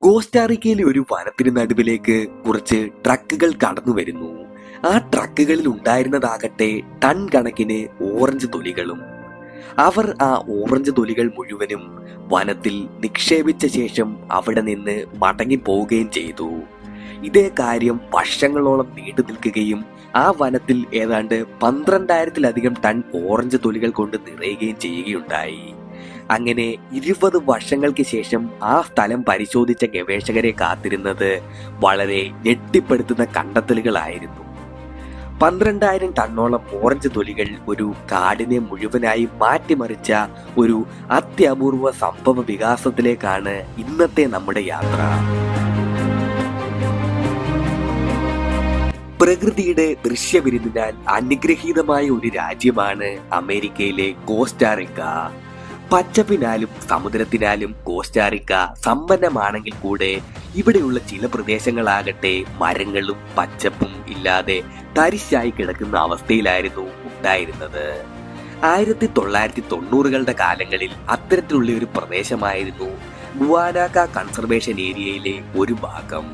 കോസ്റ്റാറിക്കയിലെ ഒരു വനത്തിന് നടുവിലേക്ക് കുറച്ച് ട്രക്കുകൾ കടന്നു വരുന്നു. ആ ട്രക്കുകളിൽ ഉണ്ടായിരുന്നതാകട്ടെ ടൺ കണക്കിന് ഓറഞ്ച് തൊലികളും. അവർ ആ ഓറഞ്ച് തൊലികൾ മുഴുവനും വനത്തിൽ നിക്ഷേപിച്ച ശേഷം അവിടെ നിന്ന് മടങ്ങിപ്പോവുകയും ചെയ്തു. ഇതേ കാര്യം വർഷങ്ങളോളം നീണ്ടു നിൽക്കുകയും ആ വനത്തിൽ ഏതാണ്ട് 12,000-ലധികം ടൺ ഓറഞ്ച് തൊലികൾ കൊണ്ട് നിറയുകയും ചെയ്യുകയുണ്ടായി. അങ്ങനെ 20 വർഷങ്ങൾക്ക് ശേഷം ആ സ്ഥലം പരിശോധിച്ച ഗവേഷകരെ കാത്തിരുന്നത് വളരെ ഞെട്ടിപ്പെടുത്തുന്ന കണ്ടെത്തലുകളായിരുന്നു. 12,000 ടണ്ണോളം ഓറഞ്ച് തൊലികൾ ഒരു കാടിനെ മുഴുവനായി മാറ്റിമറിച്ച ഒരു അത്യപൂർവ സംഭവ വികാസത്തിലേക്കാണ് ഇന്നത്തെ നമ്മുടെ യാത്ര. പ്രകൃതിയുടെ ദൃശ്യവിരുന്നിനാൽ അനുഗ്രഹീതമായ ഒരു രാജ്യമാണ് അമേരിക്കയിലെ കോസ്റ്റാറിക്ക. പച്ചപ്പിനാലും സമുദ്രത്തിനാലും കോസ്റ്റാറിക്ക സമ്പന്നമാണെങ്കിൽ കൂടെ ഇവിടെയുള്ള ചില പ്രദേശങ്ങളാകട്ടെ മരങ്ങളും പച്ചപ്പും ഇല്ലാതെ തരിശായി കിടക്കുന്ന അവസ്ഥയിലായിരുന്നു ഉണ്ടായിരുന്നത്. 1990കളുടെ കാലങ്ങളിൽ അത്തരത്തിലുള്ള ഒരു പ്രദേശമായിരുന്നു ഗുവാനാക്ക കൺസർവേഷൻ ഏരിയയിലെ ഒരു ഭാഗം.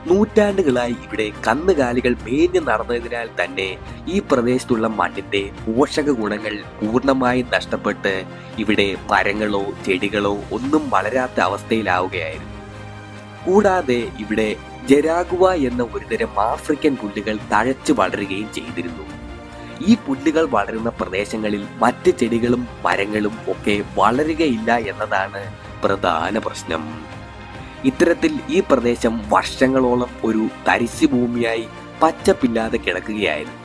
നൂറ്റാണ്ടുകളായി ഇവിടെ കന്നുകാലികൾ മേഞ്ഞു നടന്നതിനാൽ തന്നെ ഈ പ്രദേശത്തുള്ള മണ്ണിന്റെ പോഷക ഗുണങ്ങൾ പൂർണ്ണമായും നഷ്ടപ്പെട്ട് ഇവിടെ മരങ്ങളോ ചെടികളോ ഒന്നും വളരാത്ത അവസ്ഥയിലാവുകയായിരുന്നു. കൂടാതെ ഇവിടെ ജരാഗുവ എന്ന ഒരുതരം ആഫ്രിക്കൻ പുല്ലുകൾ തഴച്ചു വളരുകയും ചെയ്തിരുന്നു. ഈ പുല്ലുകൾ വളരുന്ന പ്രദേശങ്ങളിൽ മറ്റ് ചെടികളും മരങ്ങളും ഒക്കെ വളരുകയില്ല എന്നതാണ് പ്രധാന പ്രശ്നം. ഇത്തരത്തിൽ ഈ പ്രദേശം വർഷങ്ങളോളം ഒരു തരിശു ഭൂമിയായി പച്ചപ്പില്ലാതെ കിടക്കുകയായിരുന്നു.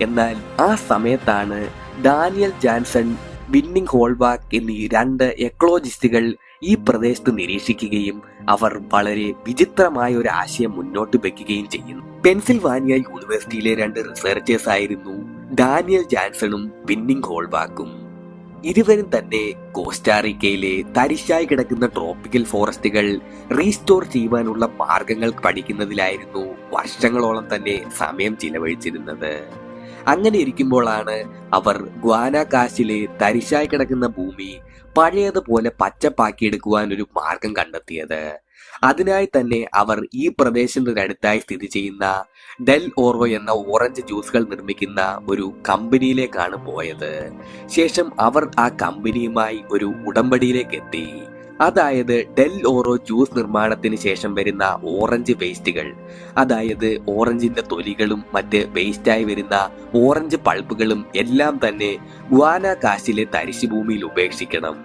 എന്നാൽ ആ സമയത്താണ് ഡാനിയൽ ജാൻസൺ, ബിന്നിംഗ് ഹോൾബാക്ക് എന്നീ 2 എക്കോളജിസ്റ്റുകൾ ഈ പ്രദേശത്ത് നിരീക്ഷിക്കുകയും അവർ വളരെ വിചിത്രമായ ഒരു ആശയം മുന്നോട്ട് വെക്കുകയും ചെയ്യുന്നു. പെൻസിൽവാനിയ യൂണിവേഴ്സിറ്റിയിലെ 2 റിസർച്ചേഴ്സ് ആയിരുന്നു ഡാനിയൽ ജാൻസണും ബിന്നിംഗ് ഹോൾബാക്കും. ഇരുവരും തന്നെ കോസ്റ്റാറിക്കയിലെ തരിശായി കിടക്കുന്ന ട്രോപ്പിക്കൽ ഫോറസ്റ്റുകൾ റീസ്റ്റോർ ചെയ്യുവാനുള്ള മാർഗങ്ങൾ പഠിക്കുന്നതിലായിരുന്നു വർഷങ്ങളോളം തന്നെ സമയം ചിലവഴിച്ചിരുന്നത്. അങ്ങനെ ഇരിക്കുമ്പോഴാണ് അവർ ഗ്വാനാകാശിലെ തരിശായി കിടക്കുന്ന ഭൂമി പഴയതുപോലെ പച്ചപ്പാക്കിയെടുക്കുവാൻ ഒരു മാർഗം കണ്ടെത്തിയത്. അതിനായി തന്നെ അവർ ഈ പ്രദേശത്തിനടുത്തായി സ്ഥിതി ചെയ്യുന്ന ഡെൽ ഓറോ എന്ന ഓറഞ്ച് ജ്യൂസുകൾ നിർമ്മിക്കുന്ന ഒരു കമ്പനിയിലേക്കാണ് പോയത്. ശേഷം അവർ ആ കമ്പനിയുമായി ഒരു ഉടമ്പടിയിലേക്ക് എത്തി. അതായത് ഡെൽ ഓറോ ജ്യൂസ് നിർമ്മാണത്തിന് ശേഷം വരുന്ന ഓറഞ്ച് വേസ്റ്റുകൾ, അതായത് ഓറഞ്ചിന്റെ തൊലികളും മറ്റ് വേസ്റ്റായി വരുന്ന ഓറഞ്ച് പൾപ്പുകളും എല്ലാം തന്നെ ഗുവാനാകാശിലെ തരിശുഭൂമിയിൽ ഉപേക്ഷിക്കണം.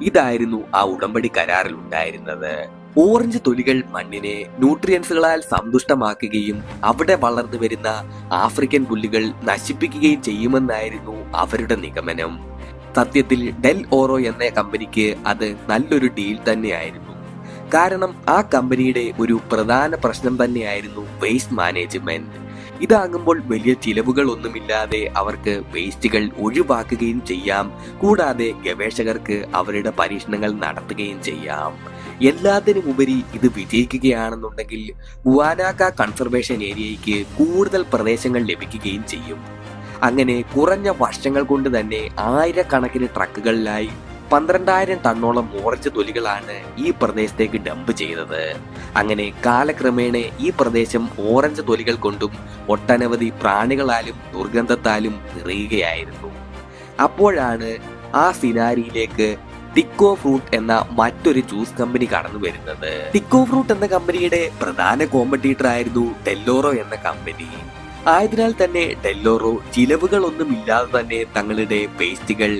ഇതായിരുന്നു ആ ഉടമ്പടി കരാറിൽ ഉണ്ടായിരുന്നത്. ഓറഞ്ച് തൊലികൾ മണ്ണിനെ ന്യൂട്രിയൻസുകളാൽ സന്തുഷ്ടമാക്കുകയും അവിടെ വളർന്നു വരുന്ന ആഫ്രിക്കൻ പുല്ലുകൾ നശിപ്പിക്കുകയും ചെയ്യുമെന്നായിരുന്നു അവരുടെ നിഗമനം. സത്യത്തിൽ ഡെൽ ഓറോ എന്ന കമ്പനിക്ക് അത് നല്ലൊരു ഡീൽ തന്നെയായിരുന്നു. കാരണം ആ കമ്പനിയുടെ ഒരു പ്രധാന പ്രശ്നം തന്നെയായിരുന്നു വേസ്റ്റ് മാനേജ്മെന്റ്. ഇതാകുമ്പോൾ വലിയ ചിലവുകൾ ഒന്നുമില്ലാതെ അവർക്ക് വേസ്റ്റുകൾ ഒഴിവാക്കുകയും ചെയ്യാം. കൂടാതെ ഗവേഷകർക്ക് അവരുടെ പരീക്ഷണങ്ങൾ നടത്തുകയും ചെയ്യാം. എല്ലാത്തിനുമുപരി ഇത് വിജയിക്കുകയാണെന്നുണ്ടെങ്കിൽ ഗുവാനാക്ക കൺസർവേഷൻ ഏരിയയ്ക്ക് കൂടുതൽ പ്രദേശങ്ങൾ ലഭിക്കുകയും ചെയ്യും. അങ്ങനെ കുറഞ്ഞ വർഷങ്ങൾ കൊണ്ട് തന്നെ ആയിരക്കണക്കിന് ട്രക്കുകളിലായി 12,000 ടണ്ണോളം ഓറഞ്ച് തൊലികളാണ് ഈ പ്രദേശത്തേക്ക് ഡംപ് ചെയ്തത്. അങ്ങനെ കാലക്രമേണ ഈ പ്രദേശം ഓറഞ്ച് തൊലികൾ കൊണ്ടും ഒട്ടനവധി പ്രാണികളാലും ദുർഗന്ധത്താലും നിറയുകയായിരുന്നു. അപ്പോഴാണ് ആ സിനാരിയിലേക്ക് ടിക്കോ ഫ്രൂട്ട് എന്ന മറ്റൊരു ജ്യൂസ് കമ്പനി കടന്നു വരുന്നത്. ടിക്കോ ഫ്രൂട്ട് എന്ന കമ്പനിയുടെ പ്രധാന കോമ്പറ്റീറ്റർ ആയിരുന്നു ഡെല്ലോറോ എന്ന കമ്പനി. ആയതിനാൽ തന്നെ ഡെല്ലോറോ ചിലവുകളൊന്നും ഇല്ലാതെ തന്നെ തങ്ങളുടെ വേസ്റ്റുകൾ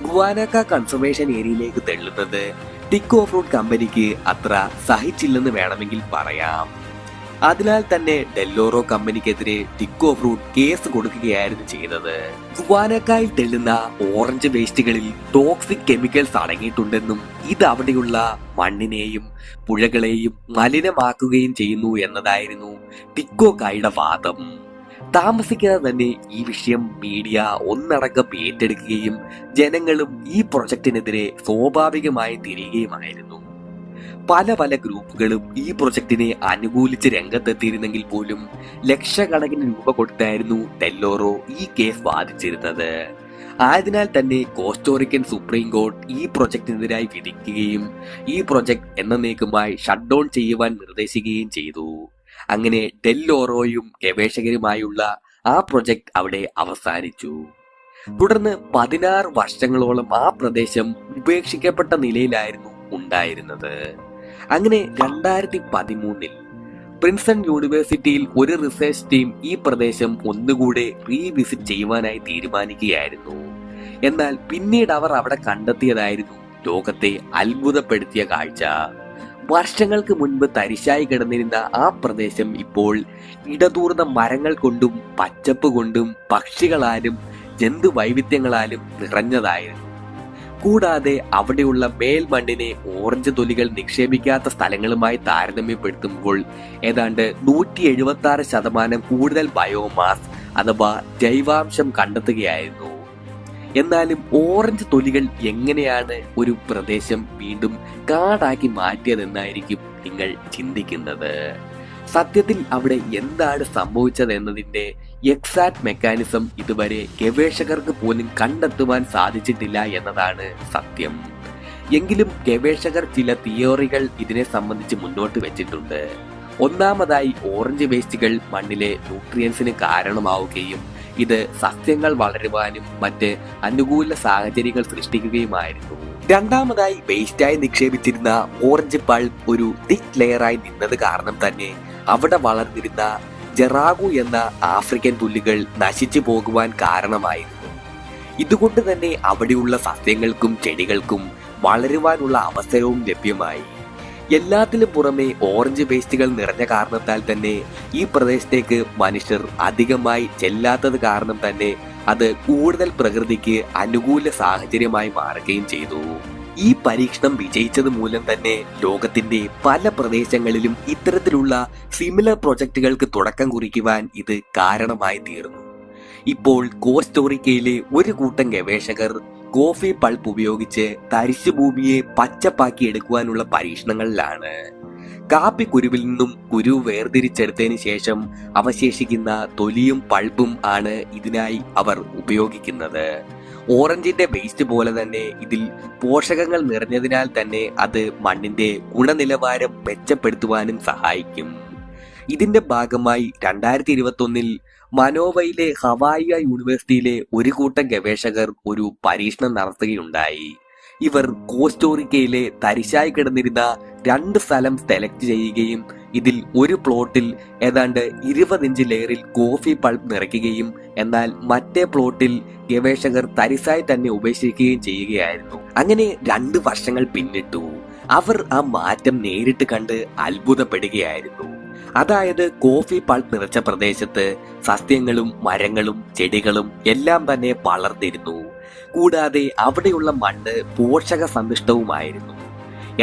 ഗുവാനാക്ക കൺസർവേഷൻ ഏരിയയിലേക്ക് തള്ളുന്നത് ടിക്കോ ഫ്രൂട്ട് കമ്പനിക്ക് അത്ര സഹിച്ചില്ലെന്ന് വേണമെങ്കിൽ പറയാം. അതിനാൽ തന്നെ ഡെല്ലോറോ കമ്പനിക്കെതിരെ ടിക്കോ ഫ്രൂട്ട് കേസ് കൊടുക്കുകയായിരുന്നു ചെയ്തത്. ഗുവാനാക്കയിൽ തെള്ളുന്ന ഓറഞ്ച് വേസ്റ്റുകളിൽ ടോക്സിക് കെമിക്കൽസ് അടങ്ങിയിട്ടുണ്ടെന്നും ഇത് അവിടെയുള്ള മണ്ണിനെയും പുഴകളെയും മലിനമാക്കുകയും ചെയ്യുന്നു എന്നതായിരുന്നു ടിക്കോക്കായുടെ വാദം. താമസിക്കാതെ തന്നെ ഈ വിഷയം മീഡിയ ഒന്നടങ്കം ഏറ്റെടുക്കുകയും ജനങ്ങളും ഈ പ്രൊജക്ടിനെതിരെ സ്വാഭാവികമായി തിരിയുകയുമായിരുന്നു. പല ഗ്രൂപ്പുകളും ഈ പ്രൊജക്ടിനെ അനുകൂലിച്ച് രംഗത്തെത്തിയിരുന്നെങ്കിൽ പോലും ലക്ഷക്കണക്കിന് രൂപ കൊടുത്തായിരുന്നു ഡെല്ലോറോ ഈ കേസ് വാദിച്ചിരുന്നത്. ആയതിനാൽ തന്നെ കോസ്റ്റോറിക്കൻ സുപ്രീം കോർട്ട് ഈ പ്രൊജക്ടിനെതിരായി വിധിക്കുകയും ഈ പ്രൊജക്ട് എന്നേക്കുമായി ഷട്ട് ഡൗൺ ചെയ്യുവാൻ നിർദ്ദേശിക്കുകയും ചെയ്തു. അങ്ങനെ ഡെൽ ഓറോയും ഗവേഷകരുമായുള്ള ആ പ്രൊജക്ട് അവിടെ അവസാനിച്ചു. തുടർന്ന് 16 വർഷങ്ങളോളം ആ പ്രദേശം ഉപേക്ഷിക്കപ്പെട്ട നിലയിലായിരുന്നു ഉണ്ടായിരുന്നത്. അങ്ങനെ 2013 പ്രിൻസൺ യൂണിവേഴ്സിറ്റിയിൽ ഒരു റിസർച്ച് ടീം ഈ പ്രദേശം ഒന്നുകൂടെ റീവിസിറ്റ് ചെയ്യുവാനായി തീരുമാനിക്കുകയായിരുന്നു. എന്നാൽ പിന്നീട് അവർ അവിടെ കണ്ടെത്തിയതായിരുന്നു ലോകത്തെ അത്ഭുതപ്പെടുത്തിയ കാഴ്ച. വർഷങ്ങൾക്ക് മുൻപ് തരിശായി കിടന്നിരുന്ന ആ പ്രദേശം ഇപ്പോൾ ഇടതൂർന്ന മരങ്ങൾ കൊണ്ടും പച്ചപ്പ് കൊണ്ടും പക്ഷികളാലും ജന്തുവൈവിധ്യങ്ങളാലും നിറഞ്ഞതായിരുന്നു. കൂടാതെ അവിടെയുള്ള മേൽമണ്ണിനെ ഓറഞ്ച് തൊലികൾ നിക്ഷേപിക്കാത്ത സ്ഥലങ്ങളുമായി താരതമ്യപ്പെടുത്തുമ്പോൾ ഏതാണ്ട് 176% കൂടുതൽ ബയോമാസ് അഥവാ ജൈവാംശം കണ്ടെത്തുകയായിരുന്നു. എന്നാലും ഓറഞ്ച് തൊലികൾ എങ്ങനെയാണ് ഒരു പ്രദേശം വീണ്ടും കാടാക്കി മാറ്റിയതെന്നായിരിക്കും നിങ്ങൾ ചിന്തിക്കുന്നത്. സത്യത്തിൽ അവിടെ എന്താണ് സംഭവിച്ചത് എന്നതിന്റെ എക്സാക്ട് മെക്കാനിസം ഇതുവരെ ഗവേഷകർക്ക് പോലും കണ്ടെത്തുവാൻ സാധിച്ചിട്ടില്ല എന്നതാണ് സത്യം. എങ്കിലും ഗവേഷകർ ചില തിയറികൾ ഇതിനെ സംബന്ധിച്ച് മുന്നോട്ട് വെച്ചിട്ടുണ്ട്. ഒന്നാമതായി, ഓറഞ്ച് വേസ്റ്റുകൾ മണ്ണിലെ ന്യൂട്രിയൻസിന് കാരണമാവുകയും ഇത് സസ്യങ്ങൾ വളരുവാനും മറ്റ് അനുകൂല സാഹചര്യങ്ങൾ സൃഷ്ടിക്കുകയുമായിരുന്നു. രണ്ടാമതായി, വേസ്റ്റായി നിക്ഷേപിച്ചിരുന്ന ഓറഞ്ച് പൾപ്പ് ഒരു തിക് ലെയറായി നിന്നത് കാരണം തന്നെ അവിടെ വളർന്നിരുന്ന ജെറാഗു എന്ന ആഫ്രിക്കൻ പുല്ലുകൾ നശിച്ചു പോകുവാൻ കാരണമായിരുന്നു. ഇതുകൊണ്ട് തന്നെ അവിടെയുള്ള സസ്യങ്ങൾക്കും ചെടികൾക്കും വളരുവാനുള്ള അവസരവും ലഭ്യമായി. എല്ലാത്തിലും പുറമെ ഓറഞ്ച് വേസ്റ്റുകൾ നിറഞ്ഞ കാരണത്താൽ തന്നെ ഈ പ്രദേശത്തേക്ക് മനുഷ്യർ അധികമായി ചെല്ലാത്തത് കാരണം തന്നെ അത് കൂടുതൽ പ്രകൃതിക്ക് അനുകൂല സാഹചര്യമായി മാറുകയും ചെയ്തു. ഈ പരീക്ഷണം വിജയിച്ചത് മൂലം തന്നെ ലോകത്തിന്റെ പല പ്രദേശങ്ങളിലും ഇത്തരത്തിലുള്ള സിമിലർ പ്രൊജക്ടുകൾക്ക് തുടക്കം കുറിക്കുവാൻ ഇത് കാരണമായി തീർന്നു. ഇപ്പോൾ കോസ്റ്റോറിക്കയിലെ ഒരു കൂട്ടം ഗവേഷകർ കോഫി പൾപ്പ് ഉപയോഗിച്ച് തരിശുഭൂമിയെ പച്ചപ്പാക്കി എടുക്കുവാനുള്ള പരീക്ഷണങ്ങളിലാണ്. കാപ്പി കുരുവിൽ നിന്നും കുരു വേർതിരിച്ചെടുത്തതിന് ശേഷം അവശേഷിക്കുന്ന തൊലിയും പൾപ്പും ആണ് ഇതിനായി അവർ ഉപയോഗിക്കുന്നത്. ഓറഞ്ചിന്റെ വേസ്റ്റ് പോലെ തന്നെ ഇതിൽ പോഷകങ്ങൾ നിറഞ്ഞതിനാൽ തന്നെ അത് മണ്ണിന്റെ ഗുണനിലവാരം മെച്ചപ്പെടുത്തുവാനും സഹായിക്കും. ഇതിന്റെ ഭാഗമായി 2021 മനോവയിലെ ഹവായിയ യൂണിവേഴ്സിറ്റിയിലെ ഒരു കൂട്ടം ഗവേഷകർ ഒരു പരീക്ഷണം നടത്തുകയുണ്ടായി. ഇവർ കോസ്റ്റോറിക്കയിലെ തരിശായി കിടന്നിരുന്ന 2 സ്ഥലം സെലക്ട് ചെയ്യുകയും ഇതിൽ ഒരു പ്ലോട്ടിൽ ഏതാണ്ട് 20 ഇഞ്ച് ലെയറിൽ കോഫി പൾപ്പ് നിറയ്ക്കുകയും എന്നാൽ മറ്റേ പ്ലോട്ടിൽ ഗവേഷകർ തരിശായി തന്നെ ഉപേക്ഷിക്കുകയും ചെയ്യുകയായിരുന്നു. അങ്ങനെ 2 വർഷങ്ങൾ പിന്നിട്ടു. അവർ ആ മാറ്റം നേരിട്ട് കണ്ട് അത്ഭുതപ്പെടുകയായിരുന്നു. അതായത് കോഫി പൾപ്പ് നിറച്ച പ്രദേശത്ത് സസ്യങ്ങളും മരങ്ങളും ചെടികളും എല്ലാം തന്നെ വളർന്നിരുന്നു. കൂടാതെ അവിടെയുള്ള മണ്ണ് പോഷക സമ്പുഷ്ടവുമായിരുന്നു.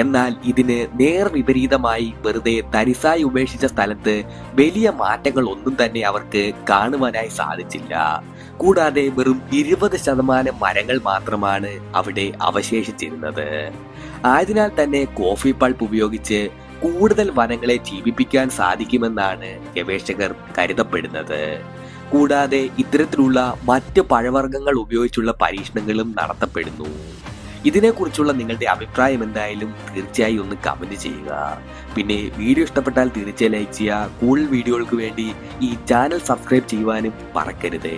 എന്നാൽ ഇതിന് നേർവിപരീതമായി വെറുതെ തരിശായി ഉപേക്ഷിച്ച സ്ഥലത്ത് വലിയ മാറ്റങ്ങൾ ഒന്നും തന്നെ അവർക്ക് കാണുവാനായി സാധിച്ചില്ല. കൂടാതെ വെറും 20% മരങ്ങൾ മാത്രമാണ് അവിടെ അവശേഷിച്ചിരുന്നത്. ആയതിനാൽ തന്നെ കോഫി പൾപ്പ് ഉപയോഗിച്ച് കൂടുതൽ വനങ്ങളെ ജീവിപ്പിക്കാൻ സാധിക്കുമെന്നാണ് ഗവേഷകർ കരുതപ്പെടുന്നത്. കൂടാതെ ഇത്തരത്തിലുള്ള മറ്റ് പഴവർഗ്ഗങ്ങൾ ഉപയോഗിച്ചുള്ള പരീക്ഷണങ്ങളും നടത്തപ്പെടുന്നു. ഇതിനെക്കുറിച്ചുള്ള നിങ്ങളുടെ അഭിപ്രായം എന്തായാലും തീർച്ചയായും ഒന്ന് കമന്റ് ചെയ്യുക. പിന്നെ വീഡിയോ ഇഷ്ടപ്പെട്ടാൽ തീർച്ചയായും ലൈക്ക് ചെയ്യുക. കൂടുതൽ വീഡിയോകൾക്ക് വേണ്ടി ഈ ചാനൽ സബ്സ്ക്രൈബ് ചെയ്യുവാനും മറക്കരുത്.